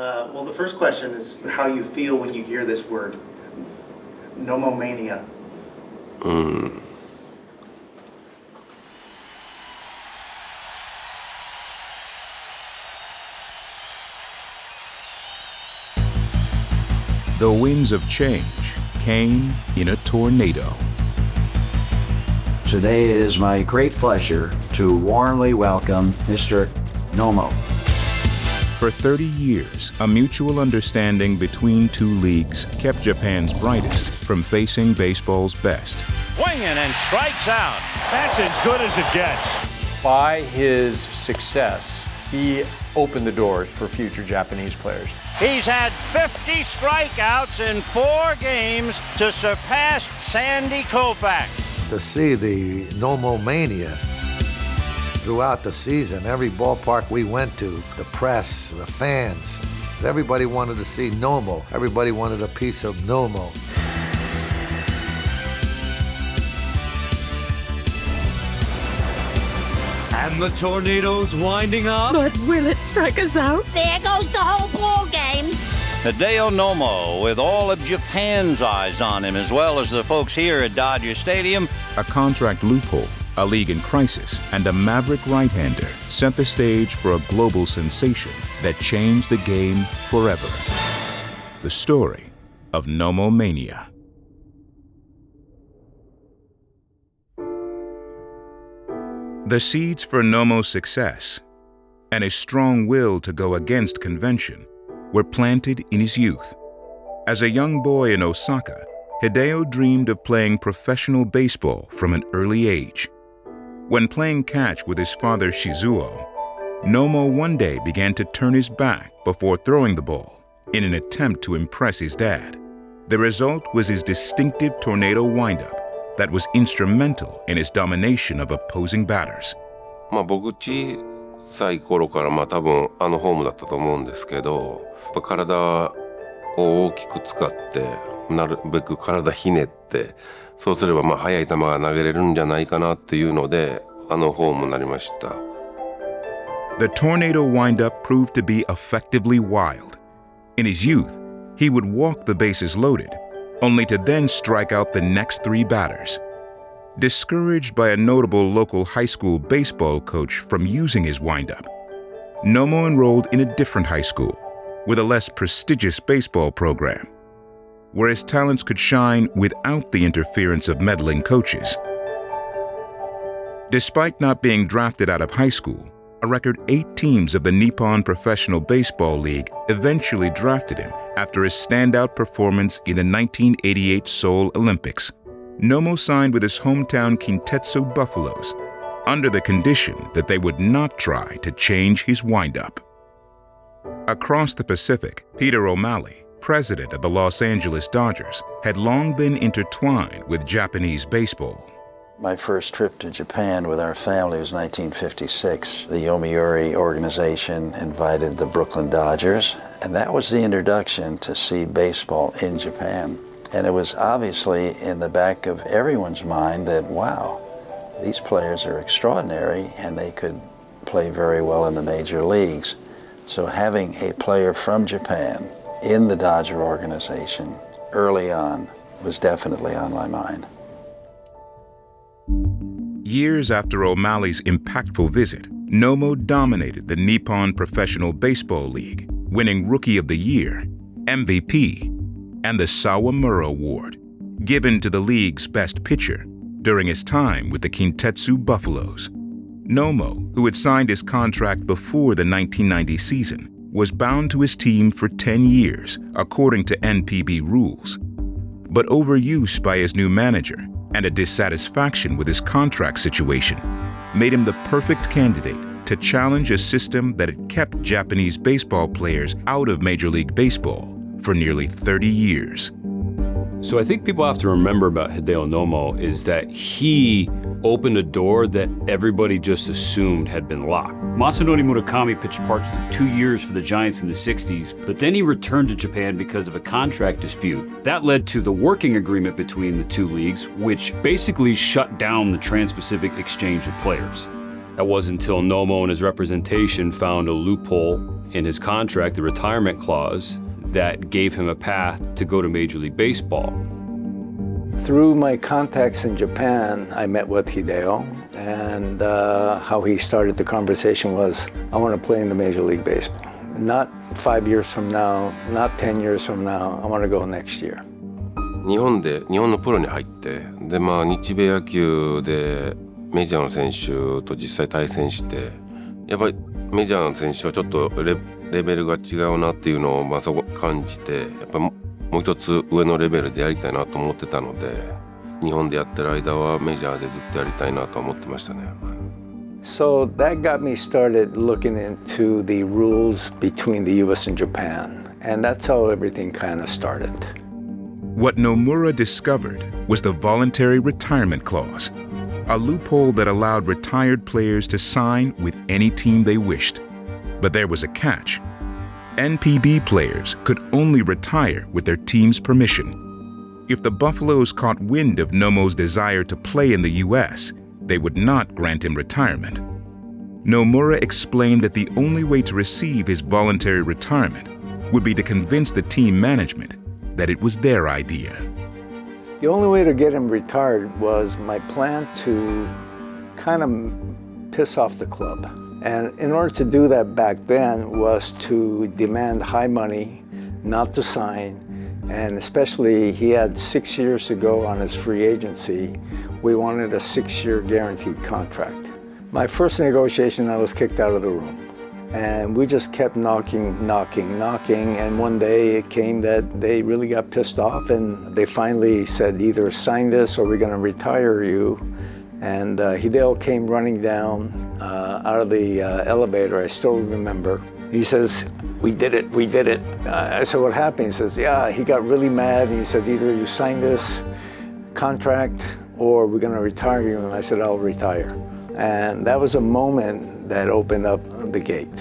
Well, the first question is how you feel when you hear this word, Nomomania. The winds of change came in a tornado. Today it is my great pleasure to warmly welcome Mr. Nomo. For 30 years, a mutual understanding between two leagues kept Japan's brightest from facing baseball's best. Swinging and strikes out. That's as good as it gets. By his success, he opened the doors for future Japanese players. He's had 50 strikeouts in 4 games to surpass Sandy Koufax. To see the Nomomania throughout the season, every ballpark we went to, the press, the fans, everybody wanted to see Nomo. Everybody wanted a piece of Nomo. And the tornado's winding up. But will it strike us out? There goes the whole ball game. Hideo Nomo, with all of Japan's eyes on him, as well as the folks here at Dodger Stadium. A contract loophole, a league in crisis, and a maverick right-hander set the stage for a global sensation that changed the game forever. The story of Nomomania. The seeds for Nomo's success and a strong will to go against convention were planted in his youth. As a young boy in Osaka, Hideo dreamed of playing professional baseball from an early age. When playing catch with his father Shizuo, Nomo one day began to turn his back before throwing the ball in an attempt to impress his dad. The result was his distinctive tornado windup that was instrumental in his domination of opposing batters. 僕小さい頃から多分フォームだったと思うんですけど、体を大きく使ってなるべく体ひねって、そうすれば速い球が投げれるんじゃないかなっていうのでフォームになりました。The tornado windup proved to be effectively wild. In his youth, he would walk the bases loaded, only to then strike out the next 3 batters. Discouraged by a notable local high school baseball coach from using his windup, Nomo enrolled in a different high school with a less prestigious baseball program, where his talents could shine without the interference of meddling coaches. Despite not being drafted out of high school, a record 8 teams of the Nippon Professional Baseball League eventually drafted him after his standout performance in the 1988 Seoul Olympics. Nomo signed with his hometown Kintetsu Buffaloes under the condition that they would not try to change his windup. Across the Pacific, Peter O'Malley, president of the Los Angeles Dodgers, had long been intertwined with Japanese baseball. My first trip to Japan with our family was 1956. The Yomiuri organization invited the Brooklyn Dodgers, and that was the introduction to see baseball in Japan. And it was obviously in the back of everyone's mind that, wow, these players are extraordinary and they could play very well in the major leagues. So having a player from Japan in the Dodger organization early on was definitely on my mind. Years after O'Malley's impactful visit, Nomo dominated the Nippon Professional Baseball League, winning Rookie of the Year, MVP, and the Sawamura Award, given to the league's best pitcher during his time with the Kintetsu Buffaloes. Nomo, who had signed his contract before the 1990 season, was bound to his team for 10 years, according to NPB rules. But overuse by his new manager and a dissatisfaction with his contract situation made him the perfect candidate to challenge a system that had kept Japanese baseball players out of Major League Baseball for nearly 30 years. So I think people have to remember about Hideo Nomo is that he opened a door that everybody just assumed had been locked. Masanori Murakami pitched parts of 2 years for the Giants in the 60s, but then he returned to Japan because of a contract dispute. That led to the working agreement between the two leagues, which basically shut down the Trans-Pacific exchange of players. That wasn't until Nomo and his representation found a loophole in his contract the retirement clause that gave him a path to go to Major League Baseball. Through my contacts in Japan, I met with Hideo, and how he started the conversation was, I want to play in the Major League Baseball. Not 5 years from now, not 10 years from now, I want to go next year. 日本のプロに入って、で日米野球でメジャーの選手と実際対戦して、やっぱりメジャーの選手はちょっとレベルが違うなっていうのをそこ感じて、やっぱりもう一つ上のレベルでやりたいなと思ってたので、日本でやってる間はメジャーでずっとやりたいなと思ってましたね。So that got me started looking into the rules between the US and Japan, and that's how everything kind of started. What Nomura discovered was the voluntary retirement clause, a loophole that allowed retired players to sign with any team they wished. But there was a catch. NPB players could only retire with their team's permission. If the Buffaloes caught wind of Nomo's desire to play in the U.S., they would not grant him retirement. Nomura explained that the only way to receive his voluntary retirement would be to convince the team management that it was their idea. The only way to get him retired was my plan to kind of piss off the club. And in order to do that back then was to demand high money, not to sign, and especially he had 6 years to go on his free agency. We wanted a 6-year guaranteed contract. My first negotiation, I was kicked out of the room. And we just kept knocking, and one day it came that they really got pissed off and they finally said, either sign this or we're gonna retire you. And Hideo came running down out of the elevator, I still remember. He says, we did it. I said, what happened? He says, yeah, he got really mad and he said, either you sign this contract or we're gonna retire you. And I said, I'll retire. And that was a moment that opened up the gate.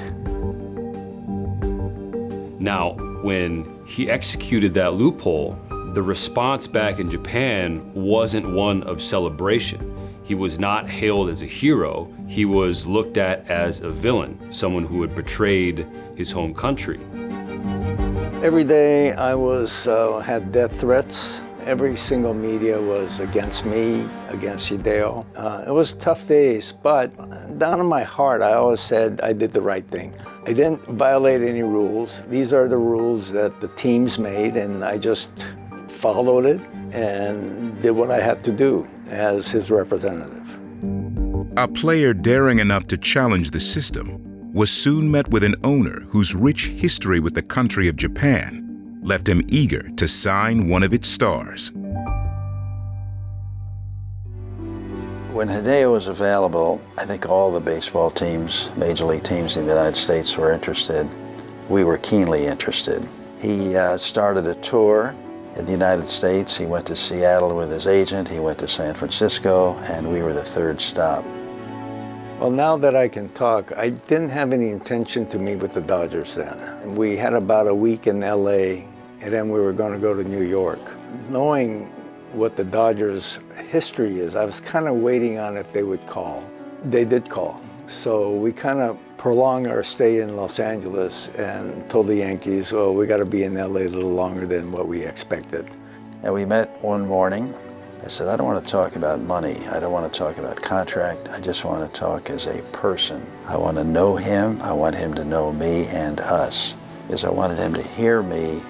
Now, when he executed that loophole, the response back in Japan wasn't one of celebration. He was not hailed as a hero. He was looked at as a villain, someone who had betrayed his home country. Every day I had death threats. Every single media was against me, against Hideo. It was tough days, but down in my heart, I always said I did the right thing. I didn't violate any rules. These are the rules that the teams made, and I just followed it and did what I had to do as his representative. A player daring enough to challenge the system was soon met with an owner whose rich history with the country of Japan left him eager to sign one of its stars. When Hideo was available, I think all the baseball teams, major league teams in the United States were interested. We were keenly interested. He started a tour in the United States. He went to Seattle with his agent. He went to San Francisco, and we were the third stop. Well, now that I can talk, I didn't have any intention to meet with the Dodgers then. We had about a week in LA, and then we were going to go to New York. Knowing what the Dodgers' history is, I was kind of waiting on if they would call. They did call. So we kind of prolonged our stay in Los Angeles and told the Yankees, well, we got to be in LA a little longer than what we expected. And we met one morning. I said, I don't want to talk about money. I don't want to talk about contract. I just want to talk as a person. I want to know him. I want him to know me and us. Because I wanted him to hear me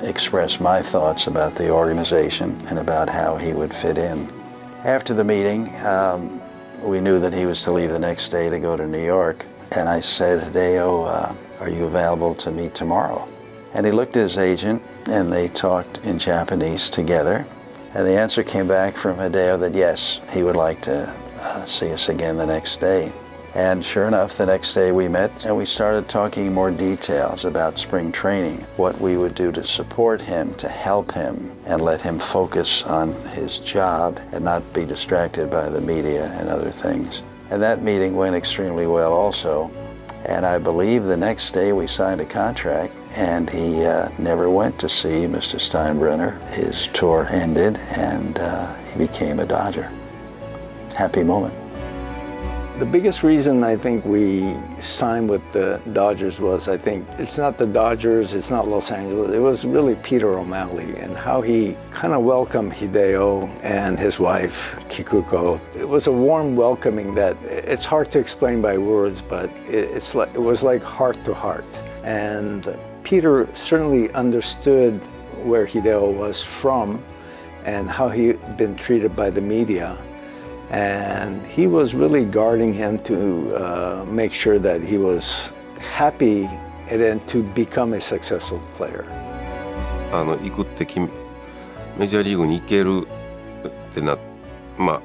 express my thoughts about the organization and about how he would fit in. After the meeting, we knew that he was to leave the next day to go to New York. And I said, Hideo, are you available to meet tomorrow? And he looked at his agent, and they talked in Japanese together. And the answer came back from Hideo that yes, he would like to see us again the next day. And sure enough, the next day we met and we started talking more details about spring training, what we would do to support him, to help him, and let him focus on his job and not be distracted by the media and other things. And that meeting went extremely well also. And I believe the next day we signed a contract, and he never went to see Mr. Steinbrenner. His tour ended, and he became a Dodger. Happy moment. The biggest reason I think we signed with the Dodgers was, I think, it's not the Dodgers, it's not Los Angeles, it was really Peter O'Malley and how he kind of welcomed Hideo and his wife, Kikuko. It was a warm welcoming that it's hard to explain by words, but it was like heart to heart. And Peter certainly understood where Hideo was from and how he'd been treated by the media. And he was really guarding him to make sure that he was happy and then to become a successful player. 行くってメジャーリーグに行けるって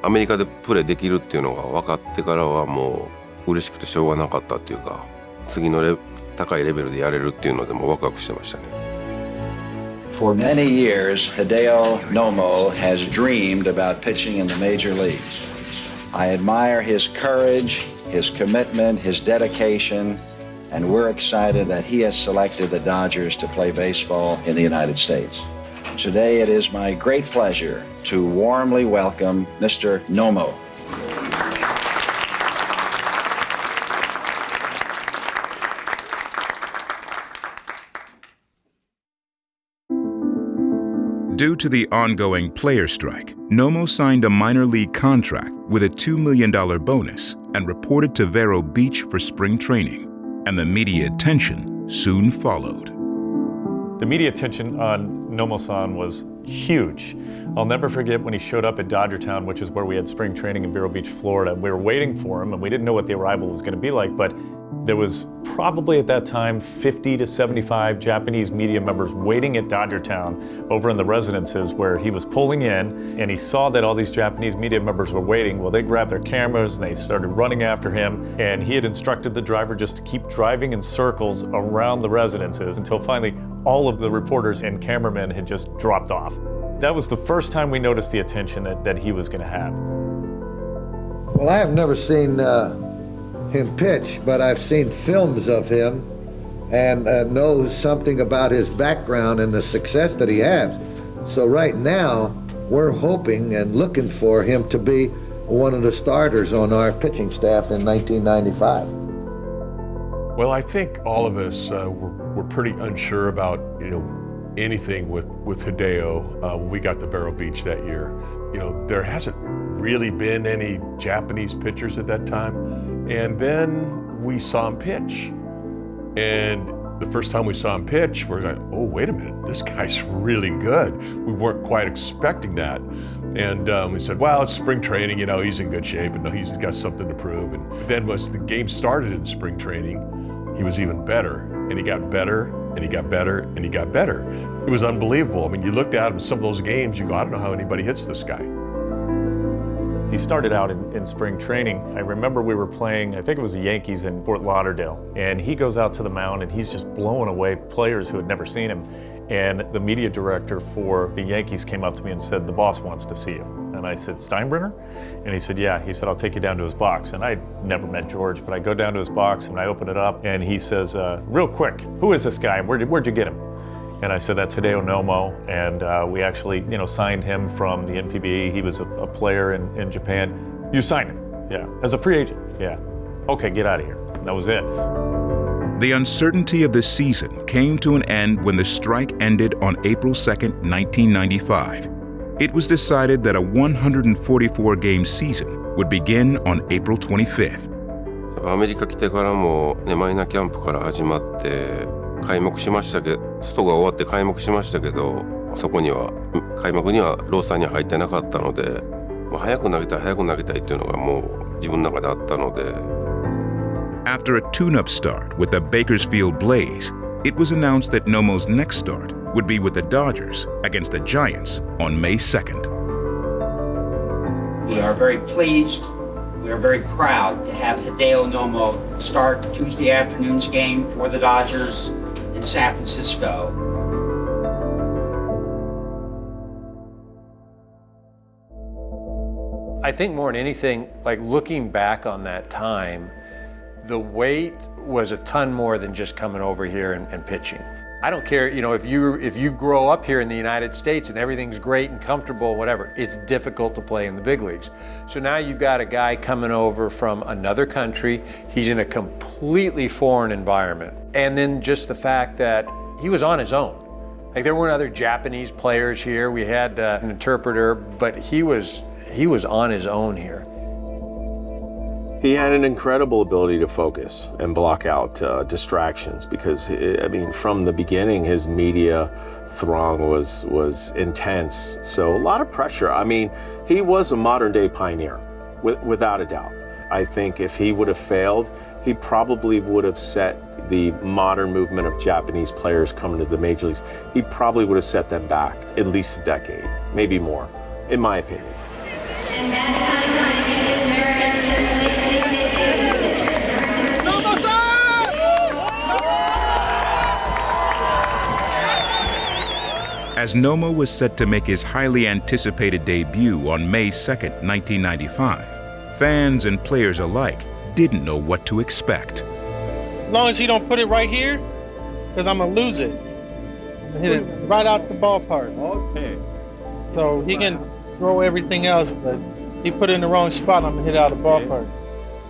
アメリカでプレーできるっていうのが分かってからはもう嬉しくてしょうがなかったっていうか、次の高いレベルでやれるっていうのでもワクワクしてましたね。For many years, Hideo Nomo has dreamed about pitching in the major leagues. I admire his courage, his commitment, his dedication, and we're excited that he has selected the Dodgers to play baseball in the United States. Today, it is my great pleasure to warmly welcome Mr. Nomo. Due to the ongoing player strike, Nomo signed a minor league contract with a $2 million bonus and reported to Vero Beach for spring training, and the media attention soon followed. The media attention on Nomo-san was huge. I'll never forget when he showed up at Dodgertown, which is where we had spring training in Vero Beach, Florida. We were waiting for him, and we didn't know what the arrival was going to be like, but there was probably at that time 50 to 75 Japanese media members waiting at Dodgertown over in the residences where he was pulling in, and he saw that all these Japanese media members were waiting. Well, they grabbed their cameras and they started running after him, and he had instructed the driver just to keep driving in circles around the residences until finally all of the reporters and cameramen had just dropped off. That was the first time we noticed the attention that he was going to have. Well, I have never seen him pitch, but I've seen films of him and know something about his background and the success that he has. So right now, we're hoping and looking for him to be one of the starters on our pitching staff in 1995. Well, I think all of us were pretty unsure about anything with Hideo when we got to Vero Beach that year. There hasn't really been any Japanese pitchers at that time. And then we saw him pitch. And the first time we saw him pitch, we're like, oh, wait a minute, this guy's really good. We weren't quite expecting that. And we said, well, it's spring training, he's in good shape, and he's got something to prove. And then as the game started in spring training, he was even better, and he got better, and he got better, and he got better. It was unbelievable. I mean, you looked at him, some of those games, you go, I don't know how anybody hits this guy. He started out in spring training. I remember we were playing, I think it was the Yankees in Fort Lauderdale, and he goes out to the mound and he's just blowing away players who had never seen him. And the media director for the Yankees came up to me and said, the boss wants to see you. And I said, Steinbrenner? And he said, yeah. He said, I'll take you down to his box. And I'd never met George, but I go down to his box and I open it up and he says, real quick, who is this guy? Where'd you get him? And I said, that's Hideo Nomo, and we actually, signed him from the NPB. He was a player in Japan. You signed him? Yeah. As a free agent? Yeah. Okay, get out of here. And that was it. The uncertainty of the season came to an end when the strike ended on April 2nd, 1995. It was decided that a 144-game season would begin on April 25th. アメリカ来てからも、マイナーキャンプから始まって開幕しましたけど、ストが終わって開幕しましたけど、そこには開幕にはロースターには入ってなかったので、早く投げたいっていうのがもう自分の中であったので。After a tune-up start with the Bakersfield Blaze, it was announced that Nomo's next start would be with the Dodgers against the Giants on May 2nd. We are very pleased, we are very proud to have Hideo Nomo start Tuesday afternoon's game for the Dodgers in San Francisco. I think more than anything, like looking back on that time, the weight was a ton more than just coming over here and pitching. I don't care, if you grow up here in the United States and everything's great and comfortable, whatever, it's difficult to play in the big leagues. So now you've got a guy coming over from another country. He's in a completely foreign environment. And then just the fact that he was on his own. Like, there weren't other Japanese players here. We had an interpreter, but he was on his own here. He had an incredible ability to focus and block out distractions because, from the beginning, his media throng was intense. So a lot of pressure. He was a modern-day pioneer, without a doubt. I think if he would have failed, he probably would have set the modern movement of Japanese players coming to the major leagues. He probably would have set them back at least a decade, maybe more, in my opinion. As Nomo was set to make his highly anticipated debut on May 2nd, 1995, fans and players alike didn't know what to expect. As long as he don't put it right here, because I'm going to lose it. I'm going to hit it right out the ballpark. Okay. So he can throw everything else, but he put it in the wrong spot, I'm going to hit it out of the ballpark.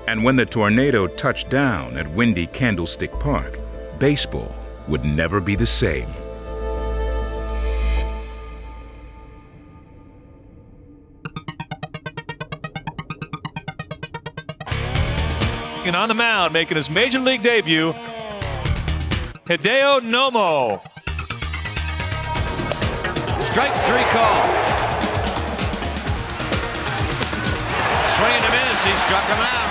And when the tornado touched down at windy Candlestick Park, baseball would never be the same. And on the mound, making his major league debut, Hideo Nomo. Strike three call. Swing and a miss. He struck him out.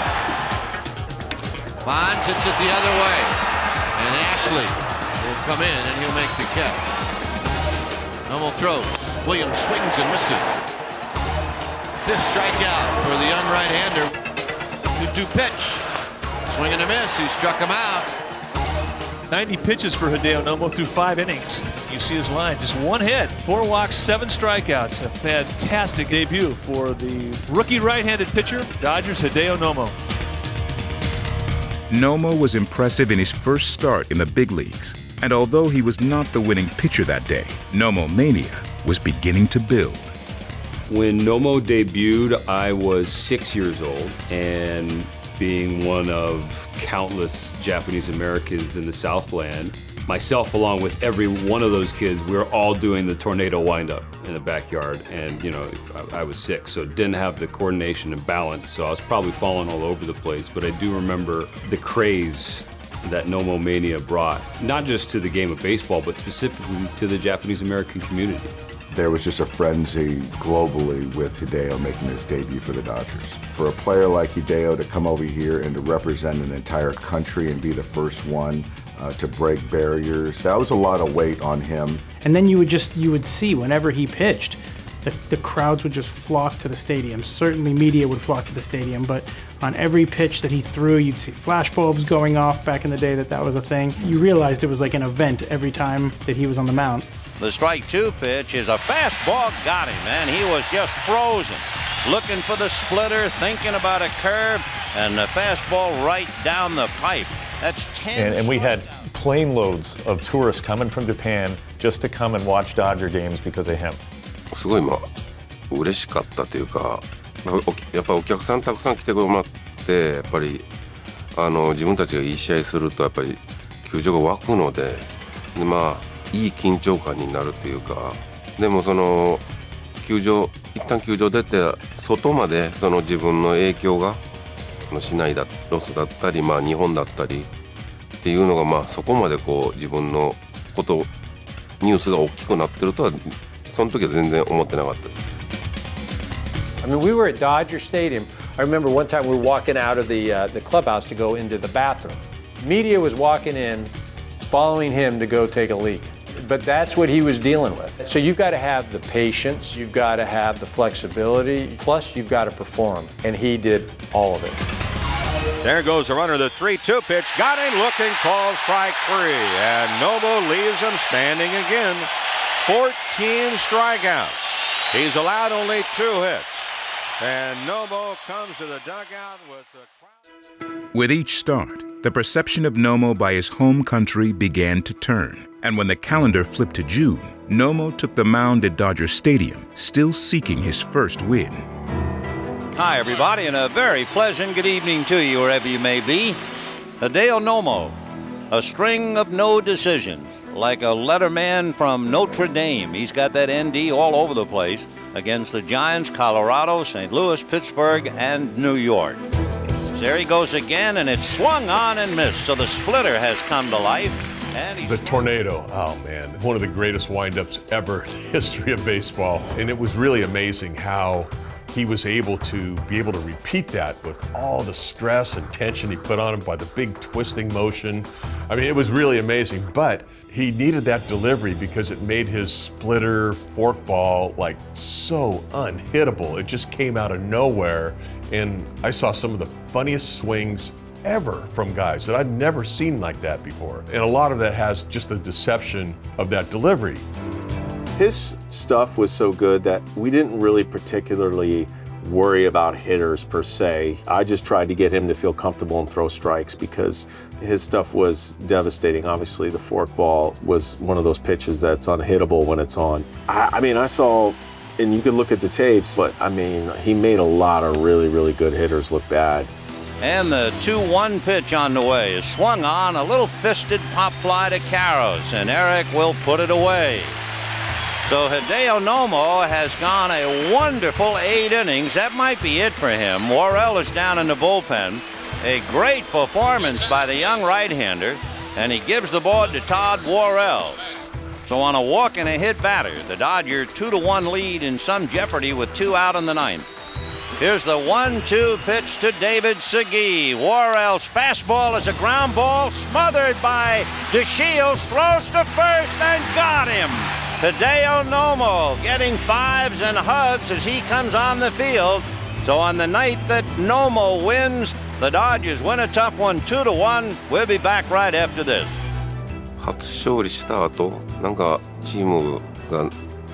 Bonds hits it the other way. And Ashley will come in and he'll make the catch. Nomo throws. Williams swings and misses. Fifth strikeout for the young right-hander. 2-2 pitch. Swing and a miss. He struck him out. 90 pitches for Hideo Nomo through 5 innings. You see his line, just 1 hit, 4 walks, 7 strikeouts. A fantastic debut for the rookie right-handed pitcher, Dodgers' Hideo Nomo. Nomo was impressive in his first start in the big leagues, and although he was not the winning pitcher that day, Nomomania was beginning to build. When Nomo debuted, I was 6 years old, and being one of countless Japanese Americans in the Southland, myself along with every one of those kids, we were all doing the tornado windup in the backyard. And I was 6, so didn't have the coordination and balance, so I was probably falling all over the place. But I do remember the craze that Nomomania brought, not just to the game of baseball, but specifically to the Japanese American community. There was just a frenzy globally with Hideo making his debut for the Dodgers. For a player like Hideo to come over here and to represent an entire country and be the first one to break barriers, that was a lot of weight on him. And then you would see whenever he pitched, the crowds would just flock to the stadium. Certainly media would flock to the stadium, but on every pitch that he threw, you'd see flashbulbs going off. Back in the day that was a thing. You realized it was like an event every time that he was on the mound. The strike 2 pitch is a fastball, got him, and he was just frozen. Looking for the splitter, thinking about a curve, and the fastball right down the pipe. That's 10. And we had plane loads of tourists coming from Japan just to come and watch Dodger games because of him. すごい嬉しかったというか、やっぱお客さんたくさん来てもらって、やっぱり自分たちがいい試合するとやっぱり球場が沸くので、いい緊張感になるというか、でも一旦球場出て外まで自分の影響が市内だロスだったり、日本だったりっていうのがそこまで自分のニュースが大きくなってるとはその時は全然思ってなかったです。I mean, we were at Dodger Stadium. I remember one time we were walking out of the clubhouse to go into the bathroom. Media was walking in, following him to go take a leak. But that's what he was dealing with. So you've got to have the patience, you've got to have the flexibility, plus you've got to perform. And he did all of it. There goes the runner, the 3-2 pitch. Got him looking, called strike 3. And Nomo leaves him standing again. 14 strikeouts. He's allowed only 2 hits. And Nomo comes to the dugout with the crowd. With each start, the perception of Nomo by his home country began to turn, And when the calendar flipped to June, Nomo took the mound at Dodger Stadium, still seeking his first win. Hi, everybody, and a very pleasant good evening to you wherever you may be. Hideo Nomo, a string of no decisions, like a letterman from Notre Dame. He's got that ND all over the place against the Giants, Colorado, St. Louis, Pittsburgh, and New York. There he goes again, and it's swung on and missed, so the splitter has come to life. And the tornado, oh man, one of the greatest windups ever in the history of baseball. And it was really amazing how he was able to repeat that with all the stress and tension he put on him by the big twisting motion. I mean, it was really amazing, but he needed that delivery because it made his splitter forkball like so unhittable. It just came out of nowhere, and I saw some of the funniest swings ever from guys that I'd never seen like that before. And a lot of that has just the deception of that delivery. His stuff was so good that we didn't really particularly worry about hitters per se. I just tried to get him to feel comfortable and throw strikes because his stuff was devastating. Obviously, the forkball was one of those pitches that's unhittable when it's on. I mean, I saw, and you could look at the tapes, but I mean, he made a lot of really, really good hitters look bad. And the 2-1 pitch on the way is swung on, a little fisted pop fly to Karros, and Eric will put it away. So Hideo Nomo has gone a wonderful 8 innings. That might be it for him. Worrell is down in the bullpen. A great performance by the young right-hander, and he gives the ball to Todd Worrell. So on a walk and a hit batter, the Dodger 2-1 lead in some jeopardy with 2 out in the 9th. Here's the 1-2 pitch to David Segui. Worrell's fastball is a ground ball smothered by DeShields, throws to first and got him. Hideo Nomo getting 5s and hugs as he comes on the field. So on the night that Nomo wins, the Dodgers win a tough one 2-1. We'll be back right after this. 初勝利した後、なんかチームが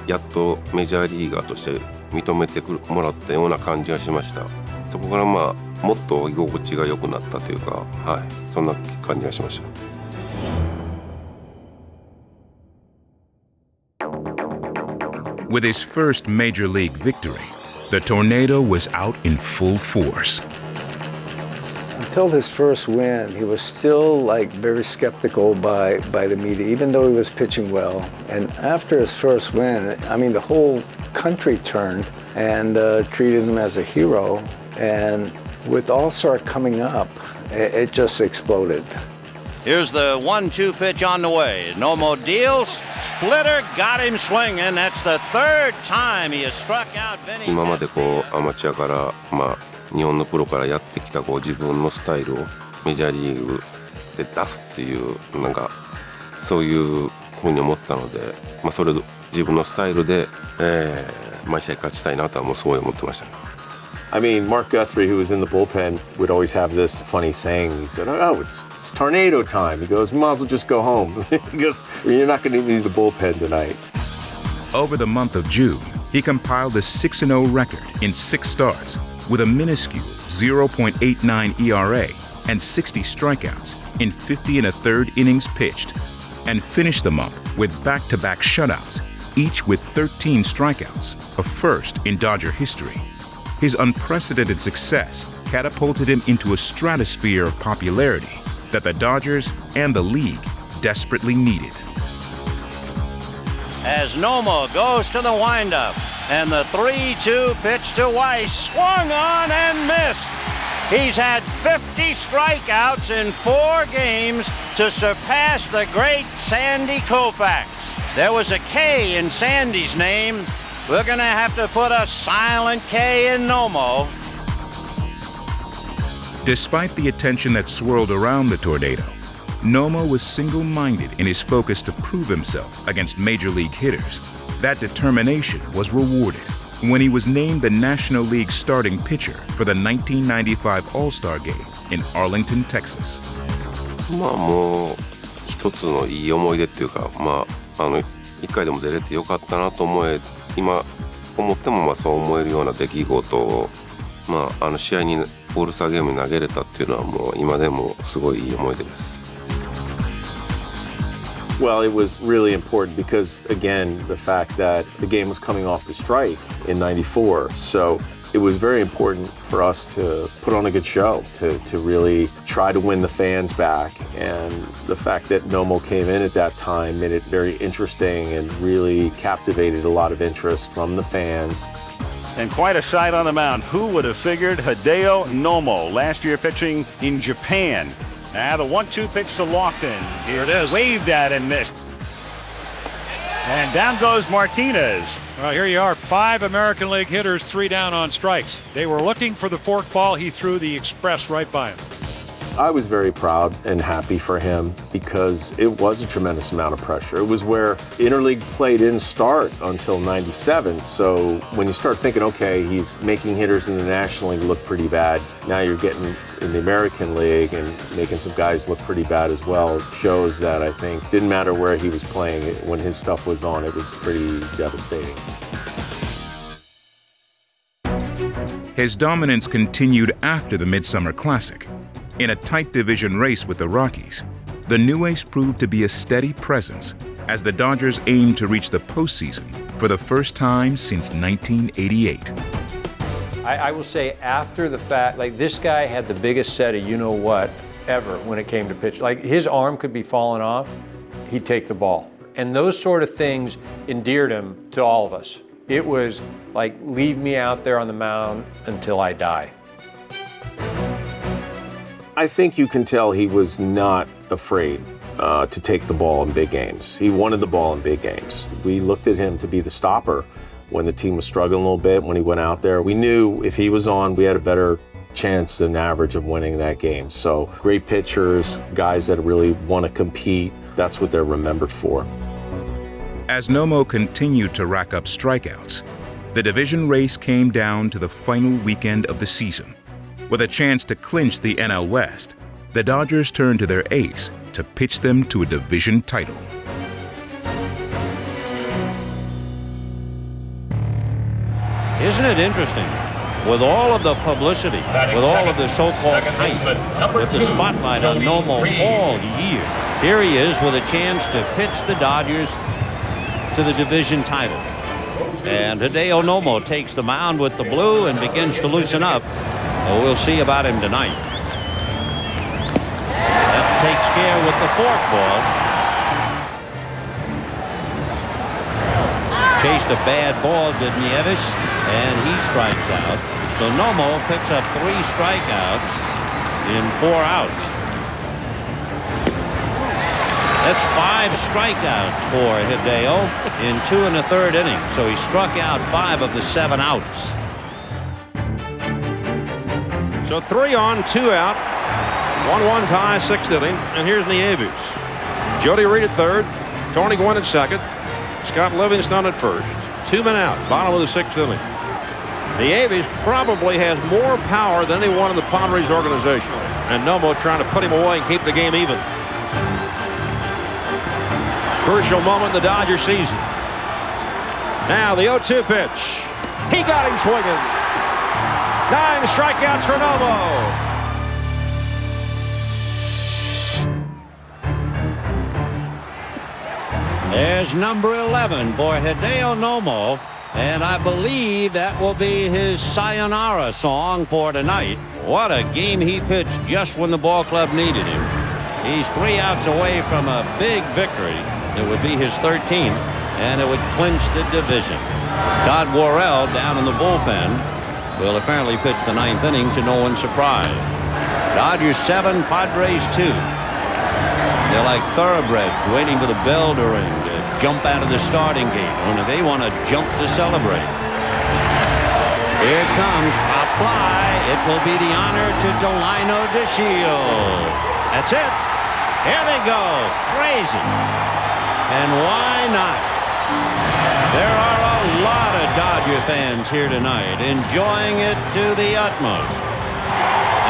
やっとメジャーリーガーとして認めてもらったような感じがしました。そこからもっと居心地が良くなったというか、そんな感じがしました。With his first major league victory, the tornado was out in full force. Until his first win, he was still very skeptical by the media, even though he was pitching well. And after his first win, I mean, the whole country turned and treated him as a hero. And with All-Star coming up, it just exploded. Here's the 1-2 pitch on the way. Nomo deals, splitter, got him swinging. That's the 3rd time he has struck out Vinny. 今までアマチュアから日本のプロからやってきた自分のスタイルをメジャーリーグで出すっていうなんかそういうふうに思ってたので、それ自分のスタイルで、毎試合勝ちたいなとはもうすごい思ってましたね。I mean, Mark Guthrie, who was in the bullpen, would always have this funny saying. He said, "Oh, it's tornado time." He goes, "Might as well just go home." He goes, "You're not going to need the bullpen tonight." Over the month of June, he compiled a 6-0 record in 6 starts with a minuscule 0.89 ERA and 60 strikeouts in 50 1/3 innings pitched, and finished the month with back-to-back shutouts, each with 13 strikeouts, a first in Dodger history. His unprecedented success catapulted him into a stratosphere of popularity that the Dodgers and the league desperately needed. As Nomo goes to the windup, and the 3-2 pitch to Weiss, swung on and missed. He's had 50 strikeouts in 4 games to surpass the great Sandy Koufax. There was a K in Sandy's name. We're going to have to put a silent K in Nomo. Despite the attention that swirled around the tornado, Nomo was single-minded in his focus to prove himself against major league hitters. That determination was rewarded when he was named the National League starting pitcher for the 1995 All-Star Game in Arlington, Texas. もう一つのいい思い出っていうか、一回でも出れてよかったなと今思ってもそう思えるような出来事を、試合にオールスターゲームに投げれたっていうのはもう今でもすごいいい思い出です。Well, it was really important because, again, the fact that the game was coming off the strike in '94. So it was very important for us to put on a good show, to really try to win the fans back. And the fact that Nomo came in at that time made it very interesting and really captivated a lot of interest from the fans. And quite a sight on the mound. Who would have figured Hideo Nomo, last year pitching in Japan. Now the 1-2 pitch to Lofton. Here it is. Waved at and missed. And down goes Martinez. Well, here you are, 5 American League hitters, 3 down on strikes. They were looking for the fork ball. He threw the express right by him. I was very proud and happy for him because it was a tremendous amount of pressure. It was where interleague play didn't start until '97. So when you start thinking, okay, he's making hitters in the National League look pretty bad. Now you're getting in the American League and making some guys look pretty bad as well. It shows that I think didn't matter where he was playing. When his stuff was on, it was pretty devastating. His dominance continued after the Midsummer Classic. In a tight division race with the Rockies, the new ace proved to be a steady presence as the Dodgers aimed to reach the postseason for the first time since 1988. I will say after the fact, like this guy had the biggest set of you-know-what ever when it came to pitch. Like his arm could be falling off, he'd take the ball. And those sort of things endeared him to all of us. It was like, leave me out there on the mound until I die. I think you can tell he was not afraid to take the ball in big games. He wanted the ball in big games. We looked at him to be the stopper when the team was struggling a little bit, when he went out there. We knew if he was on, we had a better chance than average of winning that game. So great pitchers, guys that really want to compete, that's what they're remembered for. As Nomo continued to rack up strikeouts, the division race came down to the final weekend of the season. With a chance to clinch the NL West, the Dodgers turned to their ace to pitch them to a division title. Isn't it interesting? With all of the publicity, with all of the so-called hype, with the spotlight on Nomo all year, here he is with a chance to pitch the Dodgers to the division title. And Hideo Nomo takes the mound with the blue and begins to loosen up. Well, we'll see about him tonight. That takes care with the fork ball. Chased a bad ball, did Nieves, and he strikes out. So Nomo picks up 3 strikeouts in 4 outs. That's 5 strikeouts for Hideo in 2 1/3 innings. So he struck out 5 of the 7 outs. So 3 on, 2 out, 1-1 tie, 6th inning, and here's Nieves. Jody Reed at third, Tony Gwynn at second, Scott Livingston at first. 2 men out, bottom of the 6th inning. Nieves probably has more power than anyone in the Padres organization, and Nomo trying to put him away and keep the game even. Crucial moment in the Dodger season. Now the 0-2 pitch. He got him swinging. 9 strikeouts for Nomo. There's number 11 for Hideo Nomo, and I believe that will be his sayonara song for tonight. What a game he pitched just when the ball club needed him. He's 3 outs away from a big victory. It would be his 13th, and it would clinch the division. Todd Worrell down in the bullpen will apparently pitch the 9th inning to no one's surprise. Dodgers 7, Padres 2. They're like thoroughbreds waiting for the bell to ring to jump out of the starting gate. Only they want to jump to celebrate. Here comes a fly. It will be the honor to Delino DeShields. That's it. Here they go. Crazy. And why not? There are a lot of Dodger fans here tonight enjoying it to the utmost.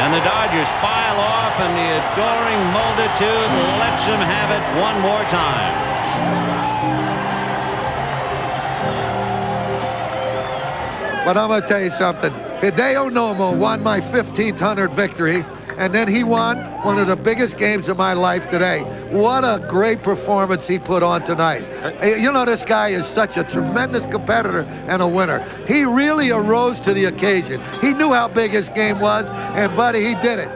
And the Dodgers file off, and the adoring multitude lets them have it one more time. But I'm going to tell you something. Hideo Nomo won my 1,500th victory, and then he won one of the biggest games of my life today. What a great performance he put on tonight. You know, this guy is such a tremendous competitor and a winner. He really arose to the occasion. He knew how big his game was, and buddy, he did it.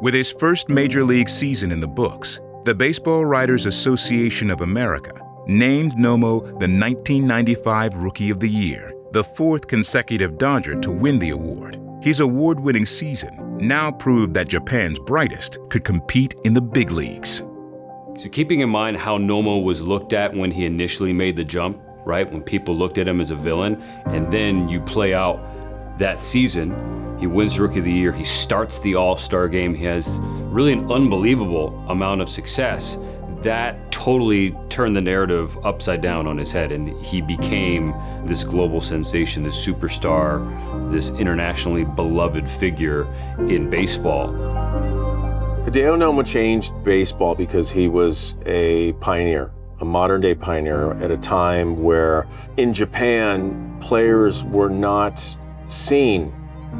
With his first major league season in the books, the Baseball Writers Association of America named Nomo the 1995 Rookie of the Year, the fourth consecutive Dodger to win the award. His award-winning season now proved that Japan's brightest could compete in the big leagues. So keeping in mind how Nomo was looked at when he initially made the jump, right? When people looked at him as a villain, and then you play out that season, he wins Rookie of the Year, he starts the All-Star game, he has really an unbelievable amount of success. That totally turned the narrative upside down on his head, and he became this global sensation, this superstar, this internationally beloved figure in baseball. Hideo Nomo changed baseball because he was a pioneer, a modern-day pioneer at a time where in Japan, players were not seen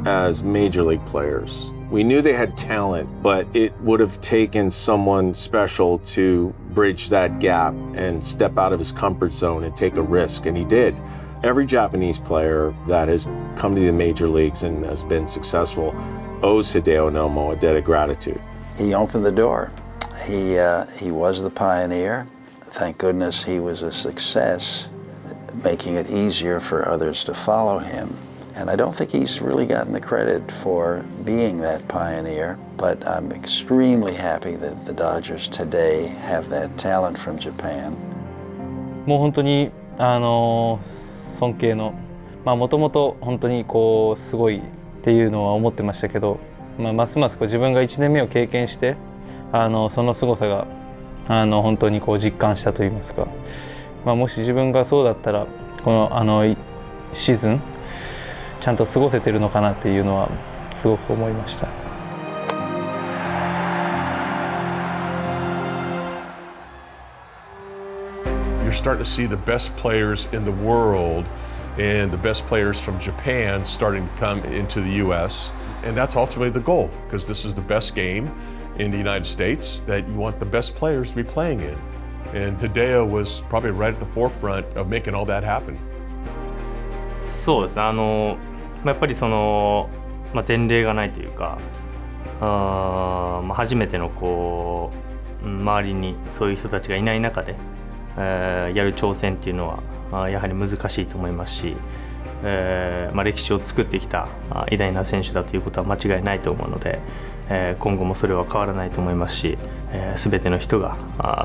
as major league players. We knew they had talent, but it would have taken someone special to bridge that gap and step out of his comfort zone and take a risk, and he did. Every Japanese player that has come to the major leagues and has been successful owes Hideo Nomo a debt of gratitude. He opened the door. He was the pioneer. Thank goodness he was a success, making it easier for others to follow him. And I don't think he's really gotten the credit for being that pioneer, but I'm extremely happy that the Dodgers today have that talent from Japan. もう本当に尊敬の、もともと本当にこうすごいっていうのは思ってましたけど、ますますこう自分が1年目を経験してその凄さが本当にこう実感したといいますか、もし自分がそうだったらこのシーズンちゃんと過ごせてるのかなっていうのはすごく思いました。You're starting to see the best players in the world and the best players from Japan starting to come into the U.S. And that's ultimately the goal, because this is the best game in the United States that you want the best players to be playing in. And Hideo was probably right at the forefront of making all that happen. そうですね、やっぱりその、前例がないというか、初めてのこう周りにそういう人たちがいない中で、やる挑戦っていうのはやはり難しいと思いますし、歴史を作ってきた偉大な選手だということは間違いないと思うので、今後もそれは変わらないと思いますし、全ての人が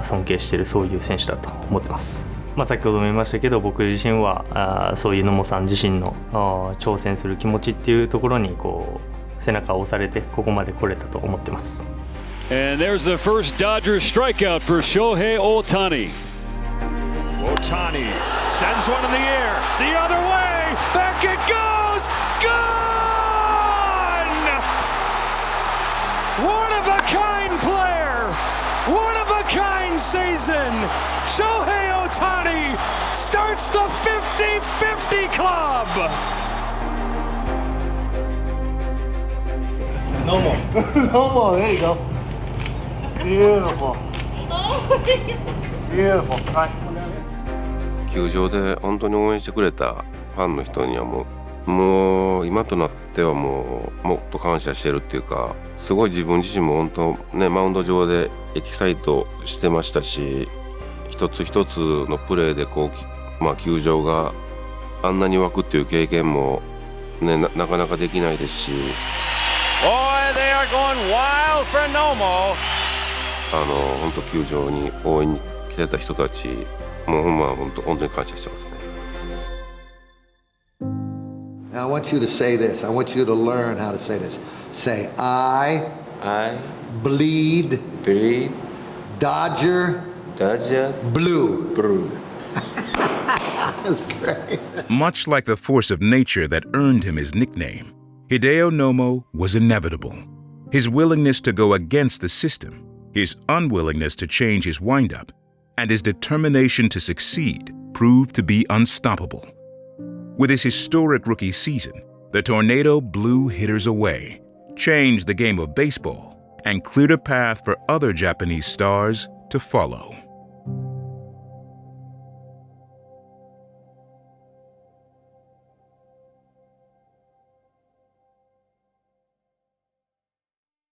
尊敬しているそういう選手だと思ってます。先ほども言いましたけど、僕自身はそういう野茂さん自身の挑戦する気持ちっていうところにこう背中を押されてここまで来れたと思ってます。And there's the first Dodgers strikeout for Shohei Ohtani. Ohtani sends one in the air, the other way, back it goes, gone! One of a kind player, one of a kind season. Shohei Ohtani starts the 50-50 club. Nomo. Nomo, there you go. Beautiful. Beautiful. Right. 球場で本当に応援してくれたファンの人にはもう今となってはもっと感謝してるっていうか、すごい自分自身も本当ね、マウンド上でエキサイトしてましたし、一つ一つのプレーでこう、球場があんなに沸くっていう経験もね、なかなかできないですし。Boy, they are going wild for Nomo. 本当球場に応援に来てた人たち、もう本当に感謝してますね。Now I want you to say this. I want you to learn how to say this. Say I bleed Dodger blue. That's great. Much like the force of nature that earned him his nickname, Hideo Nomo was inevitable. His willingness to go against the system, his unwillingness to change his windup, and his determination to succeed proved to be unstoppable. With his historic rookie season, the tornado blew hitters away, changed the game of baseball and cleared a path for other Japanese stars to follow.